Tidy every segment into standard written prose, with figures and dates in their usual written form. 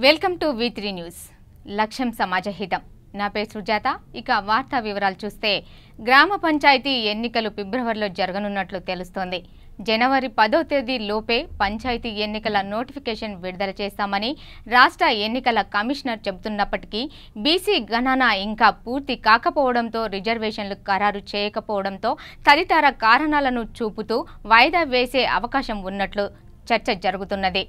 Welcome to V3 news. లక్ష్యం సమాజహితం. నా పేరు సుజాత. ఇక వార్తా వివరాలు చూస్తే గ్రామ పంచాయతీ ఎన్నికలు ఫిబ్రవరిలో జరగనున్నట్లు తెలుస్తోంది. జనవరి 10వ తేదీ లోపే పంచాయతీ ఎన్నికల నోటిఫికేషన్ విడుదల చేస్తామని రాష్ట్ర ఎన్నికల కమిషనర్ చెబుతున్నప్పటికీ బీసీ గణన ఇంకా పూర్తి కాకపోవడంతో రిజర్వేషన్లు ఖరారు చేయకపోవడంతో తదితర కారణాలను చూపుతూ వాయిదా వేసే అవకాశం ఉన్నట్లు చర్చ జరుగుతున్నది.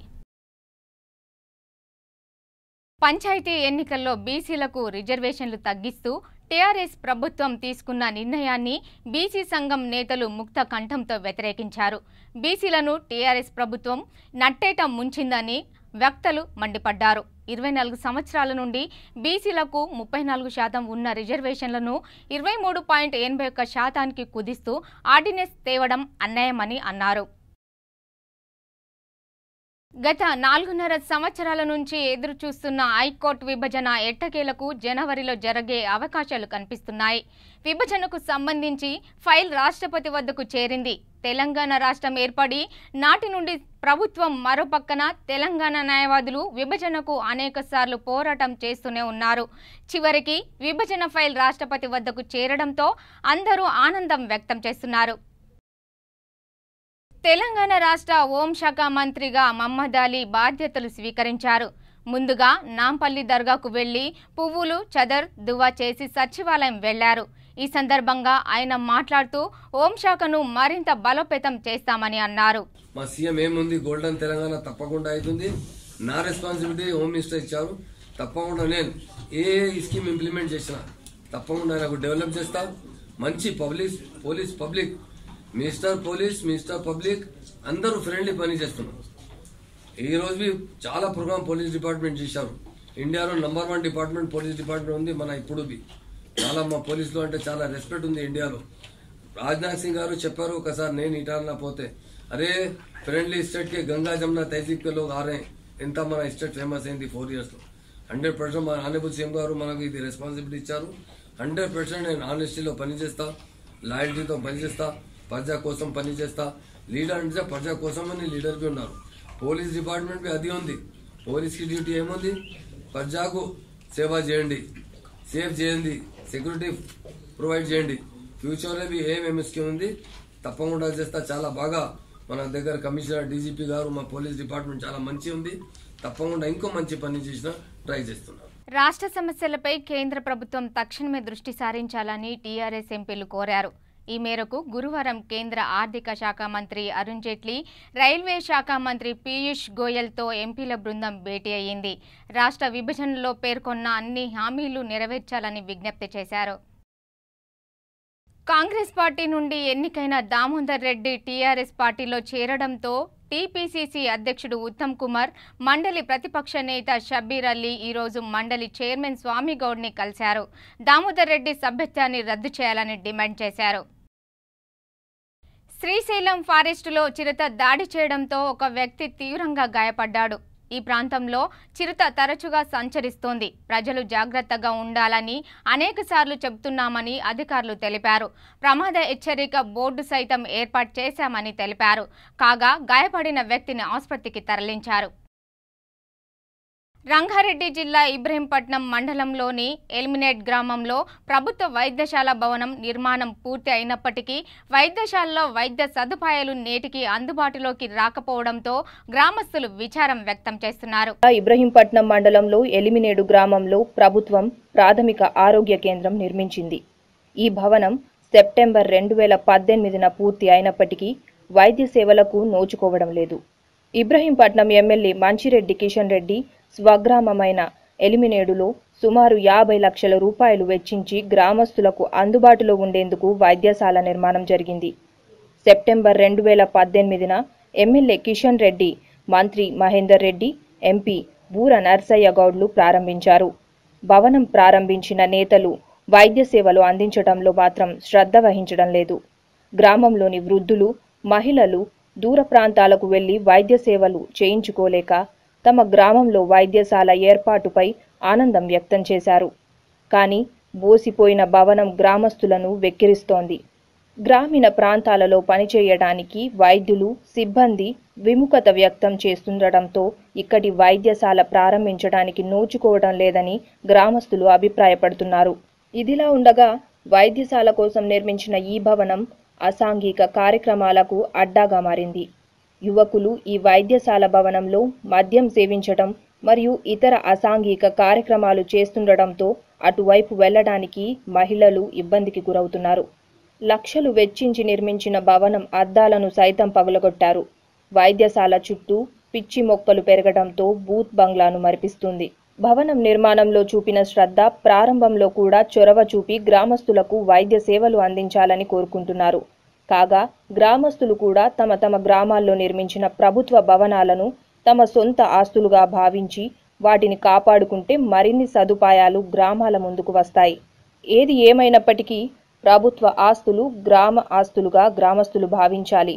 పంచాయతీ ఎన్నికల్లో బీసీలకు రిజర్వేషన్లు తగ్గిస్తూ టీఆర్ఎస్ ప్రభుత్వం తీసుకున్న నిర్ణయాన్ని బీసీ సంఘం నేతలు ముక్త కంఠంతో వ్యతిరేకించారు. బీసీలను టీఆర్ఎస్ ప్రభుత్వం నట్టేట ముంచిందని వక్తలు మండిపడ్డారు. 24 సంవత్సరాల నుండి బీసీలకు 34% ఉన్న రిజర్వేషన్లను 23.81% కుదిస్తూ ఆర్డినెన్స్ తేవడం అన్యాయమని అన్నారు. గత 4.5 సంవత్సరాల నుంచి ఎదురు చూస్తున్న హైకోర్టు విభజన ఎట్టకేలకు జనవరిలో జరిగే అవకాశాలు కనిపిస్తున్నాయి. విభజనకు సంబంధించి ఫైల్ రాష్ట్రపతి వద్దకు చేరింది. తెలంగాణ రాష్ట్రం ఏర్పడి నాటి నుండి ప్రభుత్వం మరోపక్కన తెలంగాణ న్యాయవాదులు విభజనకు అనేకసార్లు పోరాటం చేస్తూనే ఉన్నారు. చివరికి విభజన ఫైల్ రాష్ట్రపతి వద్దకు చేరడంతో అందరూ ఆనందం వ్యక్తం చేస్తున్నారు. తెలంగాణ రాష్ట్ర హోంశాఖ మంత్రిగా మహమ్మద్ అలీ బాధ్యతలు స్వీకరించారు. ముందుగా నాంపల్లి దర్గాకు వెళ్లి పువ్వులు, చదర్, దువా చేసి సచివాలయం వెళ్లారు. ఈ సందర్భంగా ఆయన మాట్లాడుతూ హోంశాఖను మరింత బలోపేతం చేస్తామని అన్నారు. మా సీఎం ఏముంది, గోల్డెన్ తెలంగాణ తప్పకుండా అవుతుంది. నా రెస్పాన్సిబిలిటీ హోమ్ మినిస్టర్ ఇచ్చారు. తప్పకుండా నేను ఏ స్కీమ్ ఇంప్లిమెంట్ చేసినా తప్పకుండా నాకు డెవలప్ చేస్తా. మంచి పబ్లిక్ మినిస్టర్ పబ్లిక్ అందరూ ఫ్రెండ్లీ పని చేస్తున్నారు. ఈ రోజు చాలా ప్రోగ్రామ్ పోలీస్ డిపార్ట్మెంట్ చేశారు. ఇండియాలో నంబర్ 1 డిపార్ట్మెంట్ పోలీస్ డిపార్ట్మెంట్ ఉంది మన. ఇప్పుడు చాలా మా పోలీసులు అంటే చాలా రెస్పెక్ట్ ఉంది ఇండియాలో. రాజ్నాథ్ సింగ్ గారు చెప్పారు ఒకసారి, నేను ఇటాలనా పోతే, అరే ఫ్రెండ్లీ స్టేట్ కి గంగా జమున తహజీబ్ కే లోగ్ ఆ రहे ఎంత మన స్టేట్ ఫేమస్ అయింది 4 years లో. 100% మన ఆనరబుల్ సీఎం గారు మనకు ఇది రెస్పాన్సిబిలిటీ ఇచ్చారు. 100% నేను ఆనెస్టీలో పనిచేస్తా, లాయల్టీతో పనిచేస్తా, ప్రజా కోసం పనిచేస్తా. లీడర్ అంటే ప్రజా కోసం అని లీడర్ బి ఉన్నారు. పోలీస్ డిపార్ట్మెంట్ బి అది ఉంది. పోలీస్ కి డ్యూటీ ఏముంది, ప్రజాకు సేవ చేయండి, సేఫ్ చేయండి, సెక్యూరిటీ ప్రొవైడ్ చేయండి. ఫ్యూచర్ లో ఏమేమి స్కీమ్ ఉంది తప్పకుండా చేస్తా. చాలా బాగా మన దగ్గర కమిషనర్, డీజీపీ గారు, మా పోలీస్ డిపార్ట్మెంట్ చాలా మంచి ఉంది. తప్పకుండా ఇంకో మంచి పని చేసినా ట్రై చేస్తున్నారు. రాష్ట్ర సమస్యలపై కేంద్ర ప్రభుత్వం తక్షణమే దృష్టి సారించాలని టీఆర్ఎస్ ఎంపీలు కోరారు. ఈ మేరకు గురువారం కేంద్ర ఆర్థిక శాఖ మంత్రి అరుణ్ జైట్లీ, రైల్వే శాఖ మంత్రి పీయూష్ గోయల్తో ఎంపీల బృందం భేటీ అయ్యింది. రాష్ట్ర విభజనలో పేర్కొన్న అన్ని హామీలు నెరవేర్చాలని విజ్ఞప్తి చేశారు. కాంగ్రెస్ పార్టీ నుండి ఎన్నికైన దామోదర్ రెడ్డి టీఆర్ఎస్ పార్టీలో చేరడంతో టీపీసీసీ అధ్యక్షుడు ఉత్తమ్ కుమార్, మండలి ప్రతిపక్ష నేత షబ్బీర్ అలీ ఈరోజు మండలి చైర్మన్ స్వామిగౌడ్ని కలిశారు. దామోదర్ రెడ్డి సభ్యత్వాన్ని రద్దు చేయాలని డిమాండ్ చేశారు. శ్రీశైలం ఫారెస్టులో చిరుత దాడి చేయడంతో ఒక వ్యక్తి తీవ్రంగా గాయపడ్డాడు. ఈ ప్రాంతంలో చిరుత తరచుగా సంచరిస్తోంది. ప్రజలు జాగ్రత్తగా ఉండాలని అనేకసార్లు చెబుతున్నామని అధికారులు తెలిపారు. ప్రమాద హెచ్చరిక బోర్డు సైతం ఏర్పాటు చేశామని తెలిపారు. కాగా గాయపడిన వ్యక్తిని ఆసుపత్రికి తరలించారు. రంగారెడ్డి జిల్లా ఇబ్రహీంపట్నం మండలంలోని ఎలిమినేట్ గ్రామంలో ప్రభుత్వ వైద్యశాల భవనం నిర్మాణం పూర్తి అయినప్పటికీ వైద్యశాలలో వైద్య సదుపాయాలు నేటికి అందుబాటులోకి రాకపోవడంతో గ్రామస్తులు విచారం వ్యక్తం చేస్తున్నారు. ఇబ్రహీంపట్నం మండలంలో ఎలిమినేడు గ్రామంలో ప్రభుత్వం ప్రాథమిక ఆరోగ్య కేంద్రం నిర్మించింది. ఈ భవనం సెప్టెంబర్ 2018న పూర్తి అయినప్పటికీ వైద్య సేవలకు నోచుకోవడం లేదు. ఇబ్రహీంపట్నం ఎమ్మెల్యే మంచిరెడ్డి కిషన్ రెడ్డి స్వగ్రామమైన ఎలిమినేడులో సుమారు 50 లక్షల రూపాయలు వెచ్చించి గ్రామస్తులకు అందుబాటులో ఉండేందుకు వైద్యశాల నిర్మాణం జరిగింది. సెప్టెంబర్ 2018న ఎమ్మెల్యే కిషన్ రెడ్డి, మంత్రి మహేందర్ రెడ్డి, ఎంపీ బూర నర్సయ్య గౌడ్లు ప్రారంభించారు. భవనం ప్రారంభించిన నేతలు వైద్య సేవలు అందించడంలో మాత్రం శ్రద్ధ వహించడం లేదు. గ్రామంలోని వృద్ధులు, మహిళలు దూర ప్రాంతాలకు వెళ్లి వైద్య సేవలు చేయించుకోలేక తమ గ్రామంలో వైద్యశాల ఏర్పాటుపై ఆనందం వ్యక్తం చేశారు. కానీ బోసిపోయిన భవనం గ్రామస్తులను వెక్కిరిస్తోంది. గ్రామీణ ప్రాంతాలలో పనిచేయడానికి వైద్యులు, సిబ్బంది విముఖత వ్యక్తం చేస్తుండటంతో ఇక్కడి వైద్యశాల ప్రారంభించడానికి నోచుకోవడం లేదని గ్రామస్తులు అభిప్రాయపడుతున్నారు. ఇదిలా ఉండగా వైద్యశాల కోసం నిర్మించిన ఈ భవనం అసాంఘిక కార్యక్రమాలకు అడ్డాగా మారింది. యువకులు ఈ వైద్యశాల భవనంలో మద్యం సేవించడం మరియు ఇతర అసాంఘిక కార్యక్రమాలు చేస్తుండటంతో అటువైపు వెళ్లడానికి మహిళలు ఇబ్బందికి గురవుతున్నారు. లక్షలు వెచ్చించి నిర్మించిన భవనం అద్దాలను సైతం పగులగొట్టారు. వైద్యశాల చుట్టూ పిచ్చి మొక్కలు పెరగడంతో బూత్ బంగ్లాను మరిపిస్తుంది. భవనం నిర్మాణంలో చూపిన శ్రద్ధ ప్రారంభంలో కూడా చొరవ చూపి గ్రామస్తులకు వైద్య సేవలు అందించాలని కోరుకుంటున్నారు. కాగా గ్రామస్తులు కూడా తమ తమ గ్రామాల్లో నిర్మించిన ప్రభుత్వ భవనాలను తమ సొంత ఆస్తులుగా భావించి వాటిని కాపాడుకుంటే మరిన్ని సదుపాయాలు గ్రామాల ముందుకు వస్తాయి. ఏది ఏమైనప్పటికీ ప్రభుత్వ ఆస్తులు గ్రామ ఆస్తులుగా గ్రామస్తులు భావించాలి.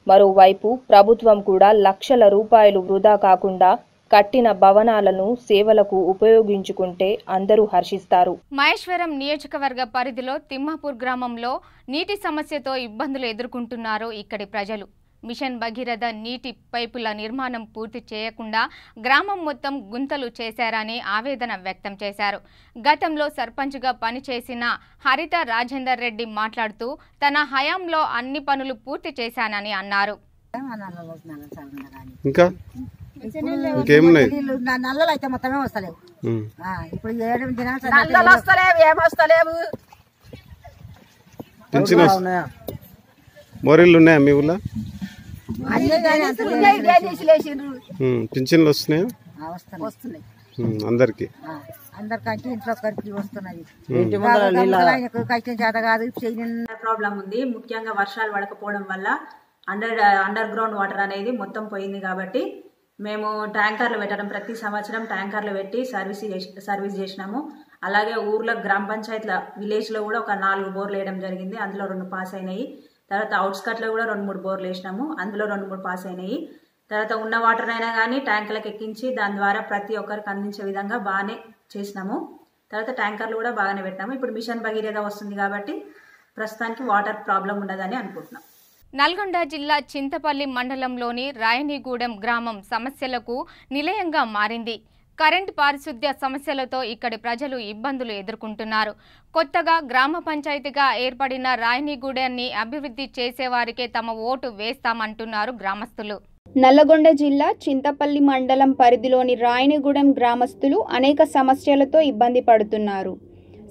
మరోవైపు ప్రభుత్వం కూడా లక్షల రూపాయలు వృధా కాకుండా కట్టిన భవనాలను సేవలకు ఉపయోగించుకుంటే అందరూ హర్షిస్తారు. మహేశ్వరం నియోజకవర్గ పరిధిలో తిమ్మాపూర్ గ్రామంలో నీటి సమస్యతో ఇబ్బందులు ఎదుర్కొంటున్నారు ఇక్కడి ప్రజలు. మిషన్ భగీరథ నీటి పైపుల నిర్మాణం పూర్తి చేయకుండా గ్రామం మొత్తం గుంతలు చేశారని ఆవేదన వ్యక్తం చేశారు. గతంలో సర్పంచ్గా పనిచేసిన హరిత రాజేందర్ రెడ్డి మాట్లాడుతూ తన హయాంలో అన్ని పనులు పూర్తి చేశానని అన్నారు. నల్లలు అయితే మొత్తమే వస్తలేవు. ఇప్పుడు 7 దినాలు నల్లలు వస్తలేవు, ఏమొస్తలేవు. మోరీలు ఉన్నాయా మీ ఊళ్ళో? పింఛన్లు వస్తున్నాయా? వస్తున్నాయి అందరికి. అందరికంటే ఇంట్లో ఖర్చు వస్తున్నది. కష్టం చేత కాదు. ప్రాబ్లం ఉంది. ముఖ్యంగా వర్షాలు పడకపోవడం వల్ల అండర్ గ్రౌండ్ వాటర్ అనేది మొత్తం పోయింది. కాబట్టి మేము ట్యాంకర్లు పెట్టడం, ప్రతి సంవత్సరం ట్యాంకర్లు పెట్టి సర్వీస్ చేసినాము. అలాగే ఊర్లో గ్రామ పంచాయతీల విలేజ్లో కూడా ఒక 4 బోర్లు వేయడం జరిగింది. అందులో 2 పాస్ అయినాయి. తర్వాత అవుట్స్కట్లో కూడా 2-3 బోర్లు వేసినాము. అందులో 2-3 పాస్ అయినాయి. తర్వాత ఉన్న వాటర్ అయినా కానీ ట్యాంకులకు ఎక్కించి దాని ద్వారా ప్రతి ఒక్కరికి అందించే విధంగా బాగానే చేసినాము. తర్వాత ట్యాంకర్లు కూడా బాగానే పెట్టినాము. ఇప్పుడు మిషన్ భగీరథ వస్తుంది కాబట్టి ప్రస్తుతానికి వాటర్ ప్రాబ్లం ఉండదని అనుకుంటున్నాం. నల్గొండ జిల్లా చింతపల్లి మండలంలోని రాయనిగూడెం గ్రామం సమస్యలకు నిలయంగా మారింది. కరెంట్ పారిశుద్ధ్య సమస్యలతో ఇక్కడి ప్రజలు ఇబ్బందులు ఎదుర్కొంటున్నారు. కొత్తగా గ్రామ పంచాయతీగా ఏర్పడిన రాయనిగూడెంని అభివృద్ధి చేసేవారికే తమ ఓటు వేస్తామంటున్నారు గ్రామస్తులు. నల్లగొండ జిల్లా చింతపల్లి మండలం పరిధిలోని రాయనిగూడెం గ్రామస్తులు అనేక సమస్యలతో ఇబ్బంది పడుతున్నారు.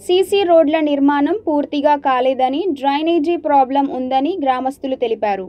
సీసీ రోడ్ల నిర్మాణం పూర్తిగా కాలేదని, డ్రైనేజీ ప్రాబ్లం ఉందని గ్రామస్తులు తెలిపారు.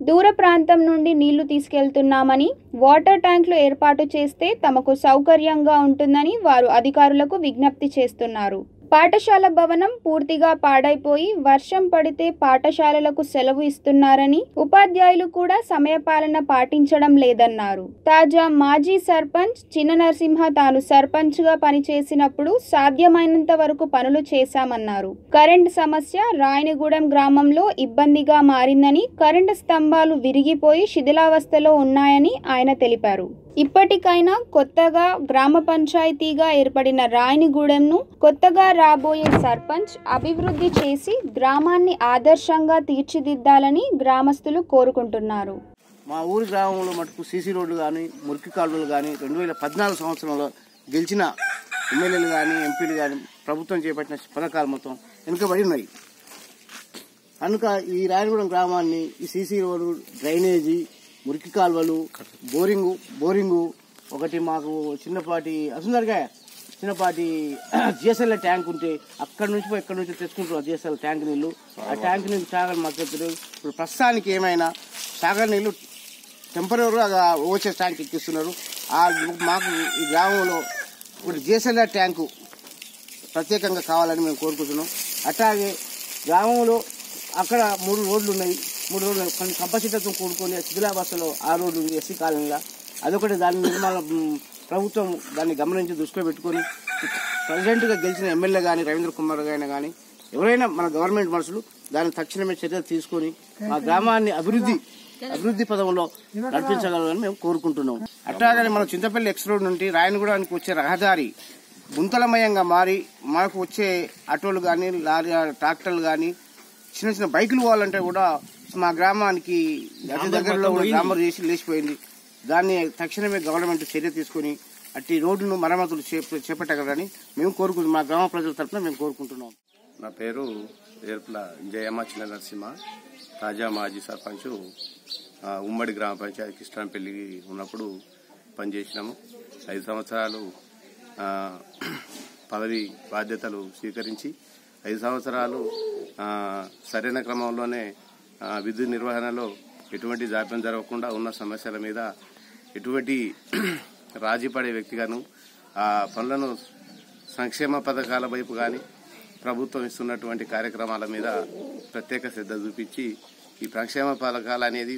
దూర ప్రాంతం నుండి నీళ్లు తీసుకెళ్తున్నామని, వాటర్ ట్యాంకులు ఏర్పాటు చేస్తే తమకు సౌకర్యంగా ఉంటుందని వారు అధికారులకు విజ్ఞప్తి చేస్తున్నారు. పాఠశాల భవనం పూర్తిగా పాడైపోయి వర్షం పడితే పాఠశాలలకు సెలవు ఇస్తున్నారని, ఉపాధ్యాయులు కూడా సమయపాలన పాటించడం లేదన్నారు. తాజా మాజీ సర్పంచ్ చిన్న నరసింహ తాను సర్పంచ్గా పనిచేసినప్పుడు సాధ్యమైనంత వరకు పనులు చేశామన్నారు. కరెంటు సమస్య రాయనిగూడెం గ్రామంలో ఇబ్బందిగా మారిందని, కరెంటు స్తంభాలు విరిగిపోయి శిథిలావస్థలో ఉన్నాయని ఆయన తెలిపారు. ఇప్పటికైనా కొత్తగా గ్రామ పంచాయతీగా ఏర్పడిన రాయనిగూడెంను కొత్తగా రాబోయే సర్పంచ్ అభివృద్ధి చేసి గ్రామాన్ని ఆదర్శంగా తీర్చిదిద్దాలని గ్రామస్తులు కోరుకుంటున్నారు. మా ఊరి గ్రామంలో మటుకు సీసీ రోడ్లు కానీ, మురికి కాలువలు కానీ 2014 సంవత్సరంలో గెలిచిన ఎమ్మెల్యేలు కానీ, ఎంపీలు కానీ ప్రభుత్వం చేపట్టిన పథకాలు మొత్తం వెనుకబడి ఉన్నాయి. కనుక ఈ రాయనిగూడెం గ్రామాన్ని ఈ సీసీ రోడ్డు, డ్రైనేజీ, మురికి కాలువలు, బోరింగు ఒకటి మాకు చిన్నపాటి జిఎస్ఎల్ ట్యాంక్ ఉంటే ఎక్కడి నుంచి తెచ్చుకుంటున్నాం జిఎస్ఎల్ ట్యాంక్ నీళ్లు. ఆ ట్యాంక్ నీళ్ళు సాగర్ మాకు ఇప్పుడు ప్రస్తుతానికి ఏమైనా సాగర్ నీళ్లు టెంపరీగా ఓచెస్ ట్యాంక్ ఎక్కిస్తున్నారు. మాకు ఈ గ్రామంలో ఇప్పుడు జిఎస్ఎల్ ట్యాంకు ప్రత్యేకంగా కావాలని మేము కోరుకుంటున్నాం. అట్లాగే గ్రామంలో అక్కడ 3 రోడ్లు ఉన్నాయి. 3 రోడ్లు కొన్ని కంపల్సరీతో కూడుకొని శిథిలావస్థలో ఆ రోడ్డు ఉంది ఎస్సీ కాలనీలో. అదొకటి దాని నిర్మాణం ప్రభుత్వం దాన్ని గమనించి దృష్టిలో పెట్టుకొని ప్రెసిడెంట్గా గెలిచిన ఎమ్మెల్యే కానీ, రవీంద్ర కుమార్ గారిని కానీ ఎవరైనా మన గవర్నమెంట్ మనుషులు దాన్ని తక్షణమే చర్యలు తీసుకొని మా గ్రామాన్ని అభివృద్ధి పదంలో నడిపించగలరని మేము కోరుకుంటున్నాం. అట్లాగని మన చింతపల్లి ఎక్స్ రోడ్ నుండి రాయనిగూడానికి వచ్చే రహదారి గుంతలమయంగా మారి మనకు వచ్చే ఆటోలు కానీ, లారీ ట్రాక్టర్లు కానీ చిన్న చిన్న బైకులు పోవాలంటే కూడా మా గ్రామానికి అతి దగ్గరలో డాంబర్ చేసి లేచిపోయింది. దాన్ని తక్షణమే గవర్నమెంట్ చర్య తీసుకుని అట్టి రోడ్డును మరమ్మతులు చేపట్టగలరని మేము కోరుకుంటున్నాం. మా గ్రామ ప్రజల తరఫున మేము కోరుకుంటున్నాం. నా పేరు ఏర్పుల జయమ్మ చిన్న నరసింహ, తాజా మాజీ సర్పంచ్. ఉమ్మడి గ్రామ పంచాయతీ కిష్టంపల్లికి ఉన్నప్పుడు పనిచేసినాము. 5 సంవత్సరాలు పదవి బాధ్యతలు స్వీకరించి 5 సంవత్సరాలు సరైన క్రమంలోనే విద్యుత్ నిర్వహణలో ఎటువంటి జాప్యం జరగకుండా ఉన్న సమస్యల మీద ఎటువంటి రాజీ పడే వ్యక్తిగాను ఆ పనులను సంక్షేమ పథకాల వైపు కానీ ప్రభుత్వం ఇస్తున్నటువంటి కార్యక్రమాల మీద ప్రత్యేక శ్రద్ధ చూపించి ఈ సంక్షేమ పథకాలు అనేది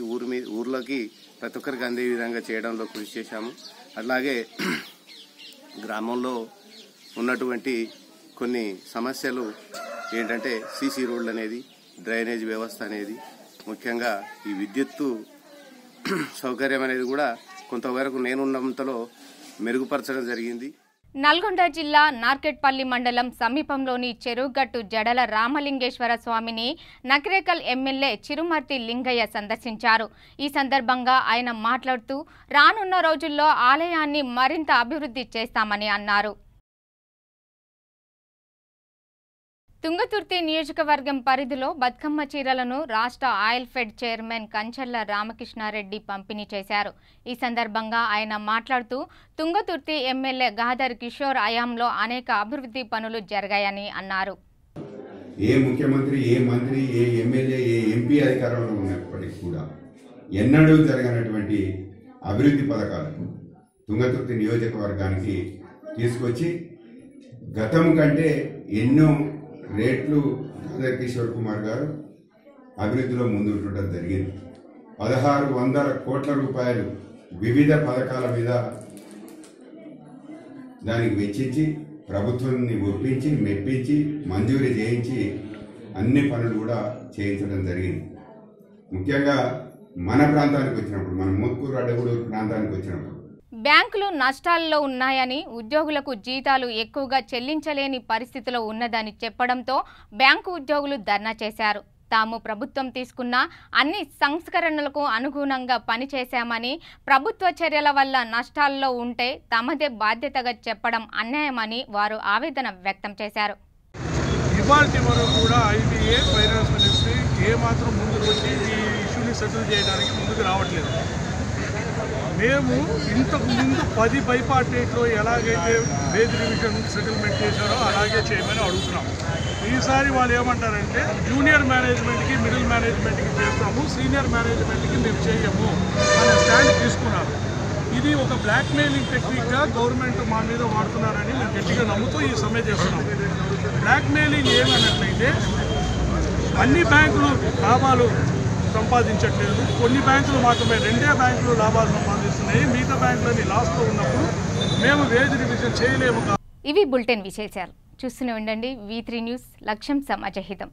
ఊర్లోకి ప్రతి ఒక్కరికి అందే విధంగా చేయడంలో కృషి చేశాము. అలాగే గ్రామంలో ఉన్నటువంటి కొన్ని సమస్యలు ఏంటంటే సీసీ రోడ్లు అనేది, డ్రైనేజ్ వ్యవస్థ అనేది, ముఖ్యంగా ఈ విద్యుత్తు సౌకర్యం అనేది కూడా కొంతవరకు నేనున్నంతలో మెరుగుపరచడం జరిగింది. నల్గొండ జిల్లా నార్కెట్పల్లి మండలం సమీపంలోని చెరువుగట్టు జడల రామలింగేశ్వర స్వామిని నకిరేకల్ ఎమ్మెల్యే చిరుమర్తి లింగయ్య సందర్శించారు. ఈ సందర్భంగా ఆయన మాట్లాడుతూ రానున్న రోజుల్లో ఆలయాన్ని మరింత అభివృద్ధి చేస్తామని అన్నారు. తుంగతుర్తి నియోజకవర్గం పరిధిలో బతుకమ్మ చీరలను రాష్ట్ర oil fed chairman Kancharla Ramakrishna Reddy పంపిణీ చేశారు. ఈ సందర్భంగా ఆయన మాట్లాడుతూ తుంగతుర్తి ఎమ్మెల్యే గాదర్ కిషోర్ హయాంలో అనేక అభివృద్ధి పనులు జరిగాయని అన్నారు. ఏ ముఖ్యమంత్రి, ఏ మంత్రి, ఏ ఎమ్మెల్యే, ఏ ఎంపీ అధికారంలో ఉన్నప్పటికీ కూడా ఎన్నడూ జరగనటువంటి అభివృద్ధి పథకాలు తుంగతుర్తి నియోజకవర్గానికి తీసుకొచ్చి గతం కంటే ఎన్నో రేట్లు గాదర్ కిషోర్ కుమార్ గారు అభివృద్ధిలో ముందుండటం జరిగింది. 1600 కోట్ల రూపాయలు వివిధ పథకాల మీద దానికి వెచ్చించి ప్రభుత్వాన్ని ఒప్పించి మెప్పించి మంజూరీ చేయించి అన్ని పనులు కూడా చేయించడం జరిగింది. ముఖ్యంగా మన ప్రాంతానికి వచ్చినప్పుడు, మన మోత్కూరు అడగూడూరు ప్రాంతానికి వచ్చినప్పుడు బ్యాంకులు నష్టాల్లో ఉన్నాయని, ఉద్యోగులకు జీతాలు ఎక్కువగా చెల్లించలేని పరిస్థితిలో ఉన్నదని చెప్పడంతో బ్యాంకు ఉద్యోగులు ధర్నా చేశారు. తాము ప్రభుత్వం తీసుకున్న అన్ని సంస్కరణలకు అనుగుణంగా పనిచేశామని, ప్రభుత్వ చర్యల వల్ల నష్టాల్లో ఉంటే తమదే బాధ్యతగా చెప్పడం అన్యాయమని వారు ఆవేదన వ్యక్తం చేశారు. ఇవాల్టి వరకు కూడా ఐబీఏ ఫైనాన్స్ మినిస్ట్రీ ఏమాత్రం ముందుకు వచ్చి ఈ ఇష్యూని సెటిల్ చేయడానికి ముందుకు రావట్లేదు. మేము ఇంతకు ముందు 10 బైపార్టేట్లో ఎలాగైతే వేజ్ రివిజన్ సెటిల్మెంట్ చేశారో అలాగే చేయమని అడుగుతున్నాం. ఈసారి వాళ్ళు ఏమంటారంటే జూనియర్ మేనేజ్మెంట్కి, మిడిల్ మేనేజ్మెంట్కి చేస్తాము, సీనియర్ మేనేజ్మెంట్కి మేము చేయము అనే స్టాండ్ తీసుకున్నారు. ఇది ఒక బ్లాక్మెయిలింగ్ టెక్నిక్గా గవర్నమెంట్ మా మీద వాడుతున్నారని మేము గట్టిగా నమ్ముతూ ఈ సమ్మె చేస్తున్నాం. బ్లాక్మెయిలింగ్ ఏమన్నట్లయితే అన్ని బ్యాంకులు లాభాలు సంపాదించట్లేదు, కొన్ని బ్యాంకులు మాత్రమే 2 బ్యాంకులు లాభాలు సంపాదిస్తున్నాయి, మిగతా బ్యాంకులన్నీ లాస్లో ఉన్నప్పుడు మేము వేజ్ రివిజన్ చేయలేము. ఇవి బులెటిన్ విశేషాలు. చూస్తూనే ఉండండి V3 న్యూస్. లక్ష్యం సమాజహితం.